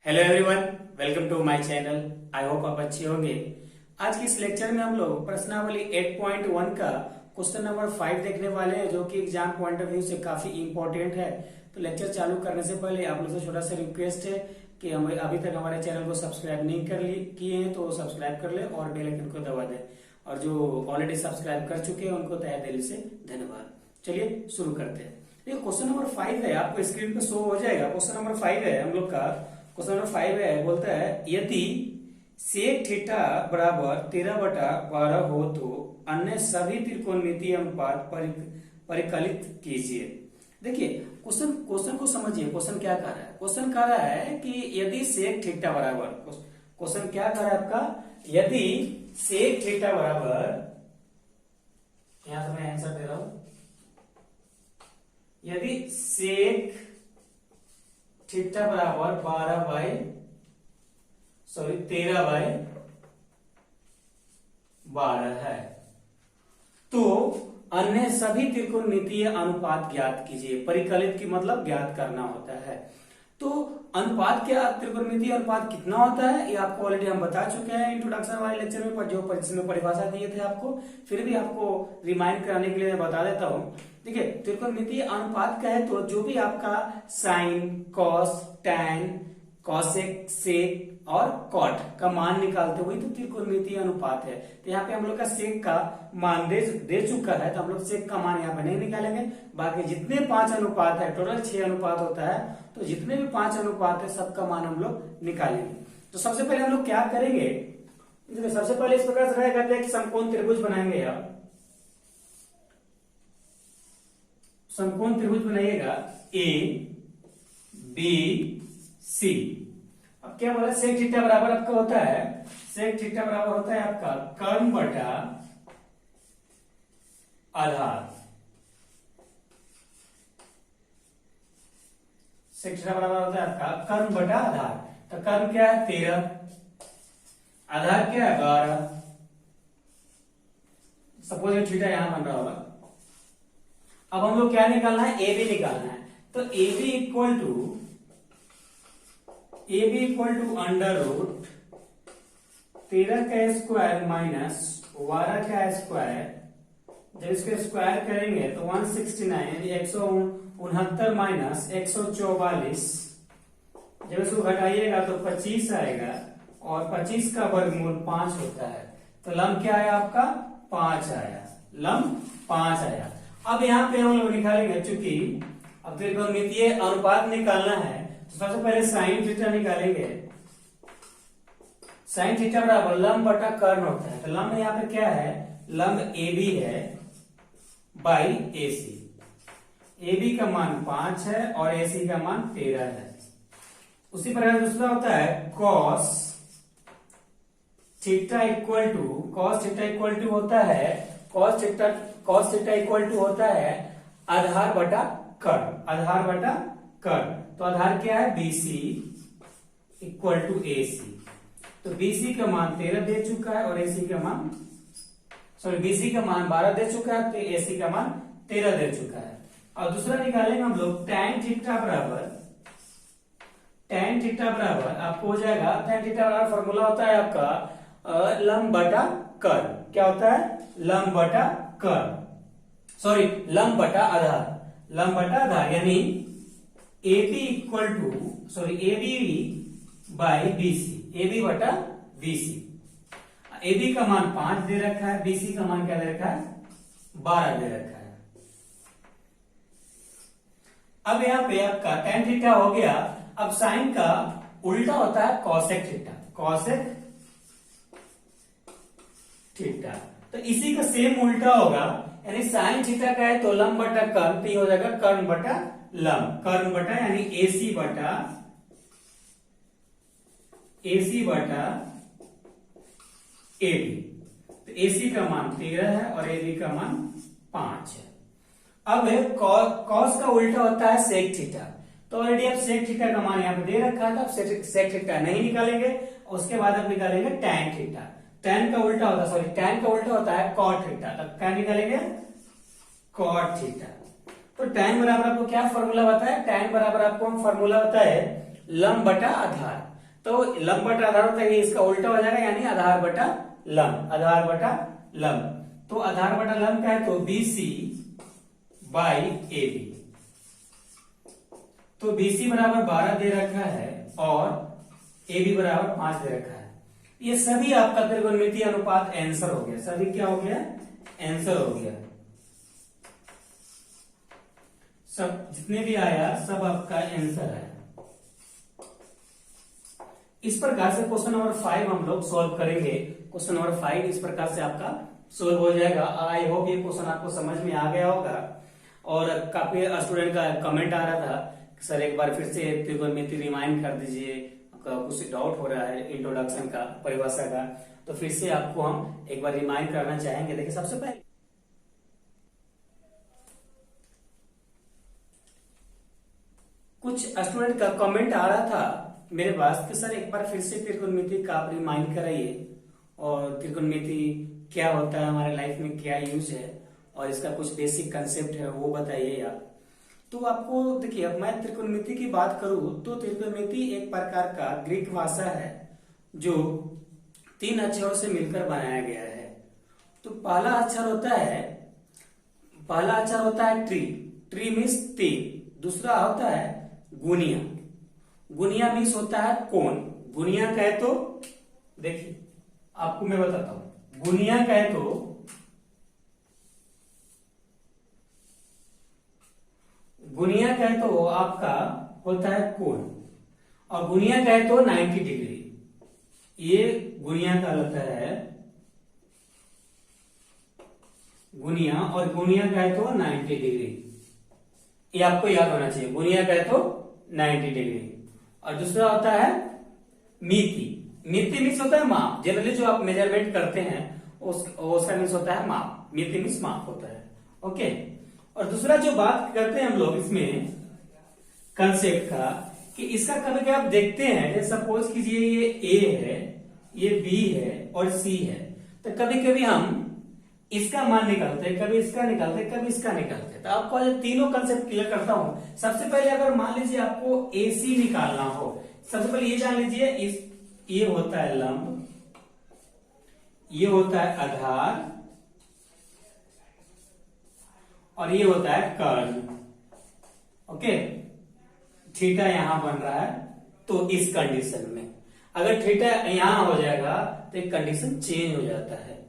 Hello everyone, welcome to my channel. I hope आप अच्छे होंगे। आज के इस लेक्चर में हम लोग प्रश्नावली 8.1 का क्वेश्चन नंबर 5 देखने वाले हैं, जो कि एग्जाम पॉइंट ऑफ व्यू से काफी इंपॉर्टेंट है। तो लेक्चर चालू करने से पहले आप लोग से छोटा सा रिक्वेस्ट है कि हम अभी तक हमारे चैनल को सब्सक्राइब नहीं किए हैं तो सब्सक्राइब कर ले और बेल आइकन को दबा दें, और जो ऑलरेडी सब्सक्राइब कर चुके हैं उनको तहे दिल से धन्यवाद। चलिए शुरू करते हैं। ये क्वेश्चन नंबर 5 है, आपको स्क्रीन पे शो हो जाएगा। क्वेश्चन नंबर 5 है हम लोग का। क्वेश्चन नंबर 5 है, बोलता है यदि सेक थीटा बराबर 13/12 हो तो अन्य सभी त्रिकोणमितीय अनुपात परिकलित कीजिए। देखिए क्वेश्चन को समझिए। क्वेश्चन क्या कह रहा है? क्वेश्चन कह रहा है कि यदि सेक थीटा बराबर, क्वेश्चन क्या कह रहा है आपका, यदि सेक थीटा बराबर, यहां से मैं आंसर दे रहा हूं, यदि सेक थीटा बराबर 13/12 है तो अन्य सभी त्रिकोणमितीय अनुपात ज्ञात कीजिए। परिकलित की मतलब ज्ञात करना होता है। तो अनुपात क्या, त्रिकोणमितीय अनुपात कितना होता है ये आपको ऑलरेडी हम बता चुके हैं इंट्रोडक्शन वाले लेक्चर में, जो परिभाषा दिए थे आपको। फिर भी आपको रिमाइंड कराने के लिए मैं बता देता हूं। देखिए त्रिकोणमितीय अनुपात क्या है, तो जो भी आपका साइन, कॉस, टैन, कॉसेक, सेक और कॉट का मान निकालते हुए तो त्रिकोणमितीय अनुपात है। तो यहाँ पे हम लोग का सेक का मान दे चुका है, तो हम लोग सेक का मान यहाँ पे नहीं निकालेंगे। बाकी जितने 5 अनुपात है, टोटल 6 अनुपात होता है, तो जितने भी 5 अनुपात है सबका मान हम लोग निकालेंगे। तो सबसे पहले हम लोग क्या करेंगे, सबसे पहले इस प्रकार से करते हैं कि समकोण त्रिभुज बनाएंगे। यार समकोण त्रिभुज बनाइएगा ए बी सी। अब क्या बोला, सेक थीटा बराबर आपका होता है, सेक थीटा बराबर होता है आपका कर्ण बटा आधार। सेक थीटा बराबर होता है आपका कर्ण बटा आधार। तो कर्ण क्या है 13, आधार क्या है 12। सपोज ये थीटा यहां बन रहा होगा। अब हम लोग क्या निकालना है, ए बी निकालना है। तो A B equal to under root 13 का स्क्वायर माइनस 12 का स्क्वायर। जब इसके स्क्वायर करेंगे तो 169 169 माइनस 144। जब इसको घटाइएगा तो 25 आएगा, और 25 का वर्गमूल 5 होता है। तो लंब क्या आया आपका 5 आया, लंब 5 आया। अब यहाँ पे हम लोग निकालेंगे, चूंकि अब त्रिकोणमितीय अनुपात निकालना है तो सबसे पहले साइन थीटा निकालेंगे। साइन थीटा बराबर लंब बटा कर्ण होता है। तो लंब यहाँ पे क्या है, लंब ए बी है by A C. A B का मान 5 है और ए सी का मान 13 है। उसी प्रकार दूसरा होता है कॉस थीटा इक्वल टू होता है आधार बटा कर्ण। तो आधार क्या है BC इक्वल टू AC। तो BC का मान 13 दे चुका है और AC का मान BC का मान 12 दे चुका है, तो AC का मान 13 दे चुका है। और दूसरा निकालेंगे हम लोग tan थीटा बराबर आपको हो जाएगा, tan थीटा बराबर फॉर्मूला होता है आपका लंब बटा कर्ण। क्या होता है, लंब बटा आधार। यानी AB बाई BC, बटा BC। AB का मान 5 दे रखा है, BC का मान क्या दे रखा है 12 दे रखा है। अब यहाँ पे आपका tan थीटा हो गया। अब साइन का उल्टा होता है कॉसेक थीटा। तो इसी का सेम उल्टा होगा, यानी साइन थीटा का है तो लंब बटा कर्ण, तो ये हो जाएगा कर्ण बटा लंब, यानी AC बटा AB। तो AC का मान 13 है और AB का मान 5 है। अब कॉस का उल्टा होता है सेक थीटा। तो ऑलरेडी अब सेक थीटा का मान यहाँ पे दे रखा है, तो अब सेक थीटा नहीं निकालेंगे। उसके बाद अब निकालेंगे टैन थीटा। टैन का उल्टा होता है कॉट थीटा। तब क्या निकालेंगे, कॉट थीटा। तो टैन बराबर आपको क्या फॉर्मूला बताया, टैन बराबर आपको हम फॉर्मूला बताए लंब बटा आधार। तो लंब बटा आधार होता है, इसका उल्टा हो जाएगा, यानी आधार बटा लंब, आधार बटा लंब। तो आधार बटा लंब का है तो BC बाई AB। तो BC बराबर 12 दे रखा है और AB बराबर 5 दे रखा है। ये सभी आपका त्रिकोणमितीय अनुपात आंसर हो गया, सभी क्या हो गया, आंसर हो गया। सब जितने भी आया सब आपका आंसर है। इस प्रकार से क्वेश्चन नंबर 5 हम लोग सॉल्व करेंगे। क्वेश्चन नंबर 5 इस प्रकार से आपका सॉल्व हो जाएगा। आई होप ये क्वेश्चन आपको समझ में आ गया होगा। और काफी स्टूडेंट का कमेंट आ रहा था सर एक बार फिर से त्रिकोणमिति रिमाइंड कर दीजिए, कुछ डाउट हो रहा है इंट्रोडक्शन का, परिभाषा का। तो फिर से आपको हम एक बार रिमाइंड करना चाहेंगे। देखिए सबसे पहले कुछ स्टूडेंट का कमेंट आ रहा था मेरे पास कि सर एक बार फिर से त्रिकोणमिति का आप रिमाइंड कराइए और त्रिकोणमिति क्या होता है, हमारे लाइफ में क्या यूज है और इसका कुछ बेसिक कंसेप्ट है वो बताइए आप। तो आपको देखिए, अब मैं त्रिकोणमिति की बात करूं तो त्रिकोणमिति एक प्रकार का ग्रीक भाषा है जो 3 अक्षरों से मिलकर बनाया गया है। तो पहला अक्षर होता है ट्री, ट्री मीन्स 3। दूसरा होता है गुनिया, गुनिया मीन्स होता है कोण। गुनिया कहे तो देखिए आपको मैं बताता हूं, गुनिया कहे तो आपका होता है कोण, और गुनिया कहे तो 90 डिग्री। ये गुनिया का होता है गुनिया, और गुनिया कहे तो 90 डिग्री। ये आपको याद होना चाहिए, गुनिया कहे तो 90 डिग्री। और दूसरा होता है मिति, मिति मीन्स होता है माप। जनरली जो आप मेजरमेंट करते हैं उसका मीन्स होता है माप, मिति मीन्स माप होता है। ओके। और दूसरा जो बात करते हैं हम लोग इसमें कंसेप्ट का, कि इसका कभी कभी आप देखते हैं, जैसे सपोज कीजिए ये ए है, ये बी है और सी है, तो कभी कभी हम इसका मान निकालते हैं, कभी इसका निकालते हैं, कभी इसका निकालते हैं। तो आपको आज तीनों कंसेप्ट क्लियर करता हूं। सबसे पहले अगर मान लीजिए आपको AC निकालना हो, सबसे पहले ये जान लीजिए, ये होता है लंब, ये होता है आधार और ये होता है कर्ण। ओके, थीटा यहां बन रहा है। तो इस कंडीशन में अगर थीटा यहां हो जाएगा तो एक कंडीशन चेंज हो जाता है,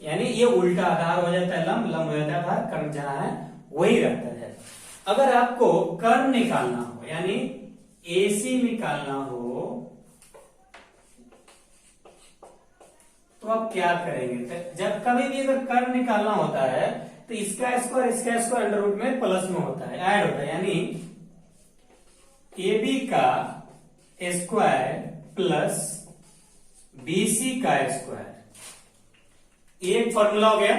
यानी ये उल्टा आधार हो जाता है, लंब हो जाता है आधार, कर्ण जहां है वही रहता है। अगर आपको कर्ण निकालना हो, यानी AC निकालना हो, तो आप क्या करेंगे? जब कभी भी अगर कर्ण निकालना होता है तो इसका स्क्वायर अंडर रूट में प्लस में होता है, ऐड होता है, यानी AB का स्क्वायर प्लस BC का स्क्वायर, एक फॉर्मूला हो गया।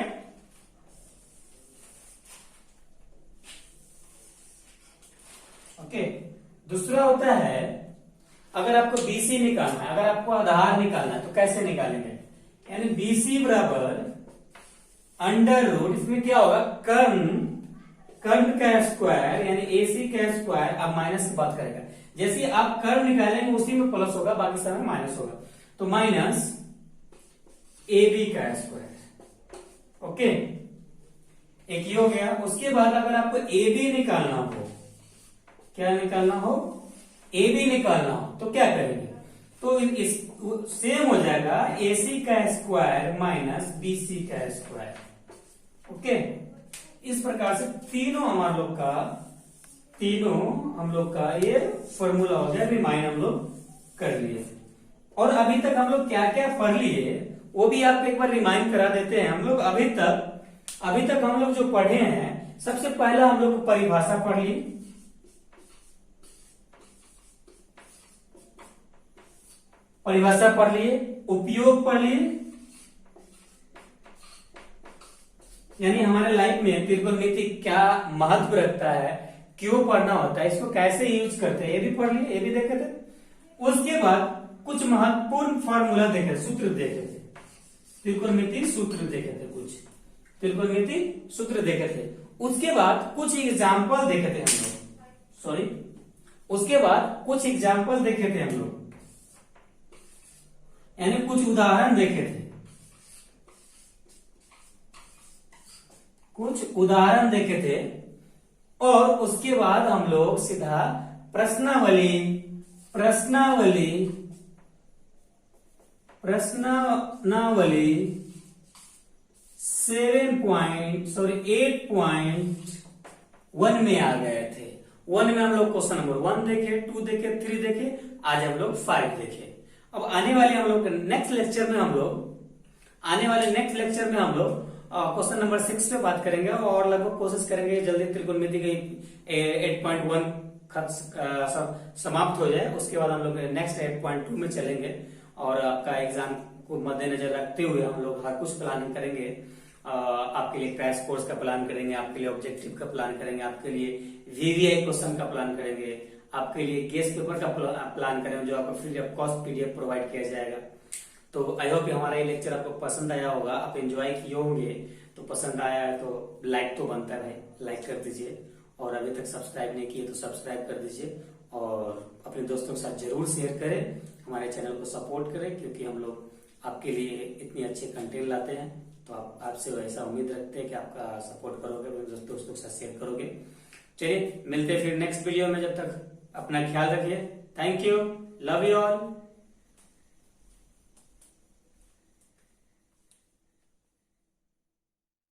ओके। दूसरा होता है अगर आपको BC निकालना है, अगर आपको आधार निकालना है तो कैसे निकालेंगे? यानी BC बराबर अंडर रूट, इसमें क्या होगा, कर्ण का स्क्वायर यानी AC का स्क्वायर। अब माइनस की बात करेगा, जैसे आप कर्ण निकालेंगे उसी में प्लस होगा, बाकी सब में माइनस होगा, तो माइनस AB का स्क्वायर। ओके, एक ये हो गया। उसके बाद अगर आपको AB निकालना हो, क्या निकालना हो, AB निकालना हो, तो क्या करेंगे? तो इस सेम हो जाएगा AC का स्क्वायर माइनस BC का स्क्वायर। ओके, इस प्रकार से तीनों हम लोग का ये फॉर्मूला हो गया, रिमाइंड हम लोग कर लिए। और अभी तक हम लोग क्या क्या पढ़ लिए वो भी आपको एक बार रिमाइंड करा देते हैं। हम लोग अभी तक हम लोग जो पढ़े हैं, सबसे पहला हम लोग परिभाषा पढ़ ली, परिभाषा पढ़ लिए, उपयोग पढ़ लिए, यानी हमारे लाइफ में त्रिकोणमिति क्या महत्व रखता है, क्यों पढ़ना होता है, इसको कैसे यूज करते हैं, ये भी पढ़ लिए, ये भी देखे थे। उसके बाद कुछ महत्वपूर्ण फॉर्मूला देखे, सूत्र देखे थे, त्रिकोणमिति सूत्र देखे थे, कुछ त्रिकोणमिति सूत्र देखे थे। उसके बाद कुछ एग्जाम्पल देखे थे हम लोग, उसके बाद कुछ एग्जाम्पल देखे थे हम लोग। यानी कुछ उदाहरण देखे थे, कुछ उदाहरण देखे थे, और उसके बाद हम लोग सीधा प्रश्नावली प्रश्नावली प्रश्नावली 8.1 में आ गए थे। 1 में हम लोग क्वेश्चन नंबर 1 देखे, 2 देखे, 3 देखे, आज हम लोग 5 देखे। अब आने वाले नेक्स्ट लेक्चर में हम लोग क्वेश्चन नंबर 6 पे बात करेंगे और लगभग कोशिश करेंगे जल्दी त्रिकोणमिति की 8.1 समाप्त हो जाए। उसके बाद हम लोग नेक्स्ट 8.2 में चलेंगे और आपका एग्जाम को मद्देनजर रखते हुए हम लोग हर कुछ प्लानिंग करेंगे। आपके लिए क्रैश कोर्स का प्लान करेंगे, आपके लिए ऑब्जेक्टिव का प्लान करेंगे, आपके लिए वीवीआई क्वेश्चन का प्लान करेंगे, आपके लिए गेस्ट पेपर का प्लान करेंगे जो आपको free of cost PDF provide किया जाएगा। तो आई होप हमारा ये लेक्चर आपको पसंद आया होगा, आप एंजॉय किए होंगे। तो पसंद आया है तो लाइक तो बनता है, लाइक कर दीजिए, और अभी तक सब्सक्राइब नहीं किए तो सब्सक्राइब कर दीजिए, और अपने दोस्तों के साथ जरूर शेयर करें, हमारे चैनल को सपोर्ट करें, क्योंकि हम लोग आपके लिए इतनी अच्छे कंटेंट लाते हैं। तो आपसे वैसा उम्मीद रखते हैं कि आपका सपोर्ट करोगे, अपने दोस्तों के साथ शेयर करोगे। चलिए मिलते हैं फिर नेक्स्ट वीडियो में, जब तक अपना ख्याल रखिए। Thank you, love you all.